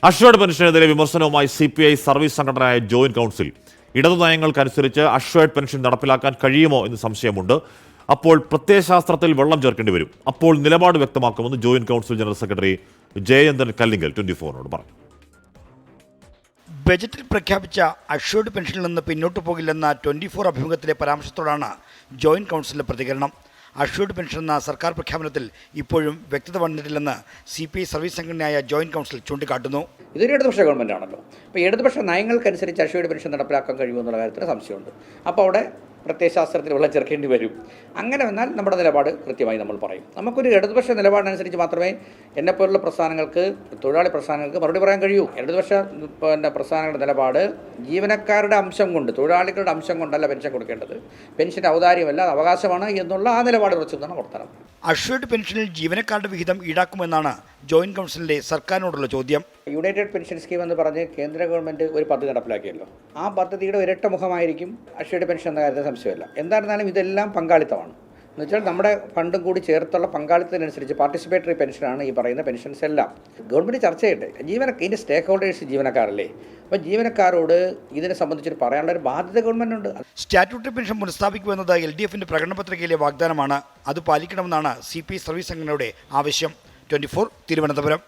Assured പെൻഷനെതിരെ വിമർശനവുമായി CPI service സംഘടനയായ joint council. ഇടതു നയങ്ങൾക്കനുസരിച്ച് അഷ്വേർഡ് പെൻഷൻ നടപ്പിലാക്കാൻ കഴിയുമോ എന്ന് സംശയമുണ്ട്. അപ്പോൾ പ്രത്യയശാസ്ത്രത്തിൽ വെള്ളം ചേർക്കേണ്ടി വരും. അപ്പോൾ നിലപാട് വ്യക്തമാക്കുമെന്ന് joint council general secretary Jayanthan Kallinkal 24 പറഞ്ഞു. ബജറ്റിൽ പ്രഖ്യാപിച്ച അഷ്വേർഡ് പെൻഷനിൽ നിന്ന് പിന്നോട്ടു പോകില്ലെന്ന 24 അഭിമുഖത്തിലെ പരാമർശത്തോടാണ് ജോയിന്റ് കൗൺസിലിന്റെ പ്രതികരണം. അഷ്വേർഡ് പെൻഷൻ എന്ന സർക്കാർ പ്രഖ്യാപനത്തിൽ ഇപ്പോഴും വ്യക്തത വന്നിട്ടില്ലെന്ന് CPI സർവീസ് സംഘടനയായ ജോയിന്റ് കൗൺസിൽ ചൂണ്ടിക്കാട്ടുന്നു. ഇതൊരു ഇടതുപക്ഷ ഗവൺമെൻറ് ആണല്ലോ. അപ്പോൾ ഇടതുപക്ഷ നയങ്ങൾക്കനുസരിച്ച് അഷ്വേർഡ് പെൻഷൻ നടപ്പിലാക്കാൻ കഴിയുമെന്നുള്ള കാര്യത്തിൽ സംശയമുണ്ട്. അപ്പോൾ അവിടെ പ്രത്യയശാസ്ത്രത്തിൽ വെള്ളം ചേർക്കേണ്ടി വരും. അങ്ങനെ വന്നാൽ നമ്മുടെ നിലപാട് കൃത്യമായി നമ്മൾ പറയും. നമുക്കൊരു ഇടതുപക്ഷ നിലപാടിനനുസരിച്ച് മാത്രമേ എന്നെപ്പോലുള്ള പ്രസ്ഥാനങ്ങൾക്ക്, തൊഴിലാളി പ്രസ്ഥാനങ്ങൾക്ക് മറുപടി പറയാൻ കഴിയൂ. ഇടതുപക്ഷ പ്രസ്ഥാനങ്ങളുടെ നിലപാട് ജീവനക്കാരുടെ അംശം കൊണ്ട്, തൊഴിലാളികളുടെ അംശം കൊണ്ടല്ല പെൻഷൻ കൊടുക്കേണ്ടത്. പെൻഷൻ ഔദാര്യമല്ല, അവകാശമാണ് എന്നുള്ള ആ നിലപാട് ഉറച്ചെന്നാണ് വർത്തമാനം. അഷ്വേർഡ് പെൻഷനിൽ ജീവനക്കാരുടെ വിഹിതം ഈടാക്കുമെന്നാണ് ജോയിന്റ് കൗൺസിലിന്റെ സർക്കാരിനോടുള്ള ചോദ്യം. യുണൈറ്റഡ് പെൻഷൻ സ്കീം എന്ന് പറഞ്ഞ് കേന്ദ്ര ഗവൺമെൻറ് ഒരു പദ്ധതി നടപ്പിലാക്കിയല്ലോ. ആ പദ്ധതിയുടെ ഇരട്ട മുഖമായിരിക്കും അഷ്വേർഡ് പെൻഷൻ എന്ന കാര്യത്തിൽ സംശയമില്ല. എന്തായിരുന്നാലും ഇതെല്ലാം പങ്കാളിത്തമാണ്. എന്നുവെച്ചാൽ നമ്മുടെ ഫണ്ടും കൂടി ചേർത്തുള്ള പങ്കാളിത്തത്തിനനുസരിച്ച് പാർട്ടിസിപ്പേറ്ററി പെൻഷനാണ് ഈ പറയുന്ന പെൻഷൻസ് എല്ലാം. ഗവൺമെൻറ് ചർച്ച ചെയ്യട്ടെ. ഇതിൻ്റെ സ്റ്റേക്ക് ഹോൾഡേഴ്സ് ജീവനക്കാരല്ലേ. അപ്പോൾ ജീവനക്കാരോട് ഇതിനെ സംബന്ധിച്ചിട്ട് പറയാനുള്ള ഒരു ബാധ്യത ഗവൺമെൻറ്റുണ്ട്. സ്റ്റാറ്റ്യൂട്ടറി പെൻഷൻ പുനഃസ്ഥാപിക്കുമെന്നത് LDFന്റെ പ്രകടന പത്രികയിലെ വാഗ്ദാനമാണ്. അത് പാലിക്കണമെന്നാണ് CPI സർവീസ് സംഘടനയുടെ ആവശ്യം. 24 തിരുവനന്തപുരം.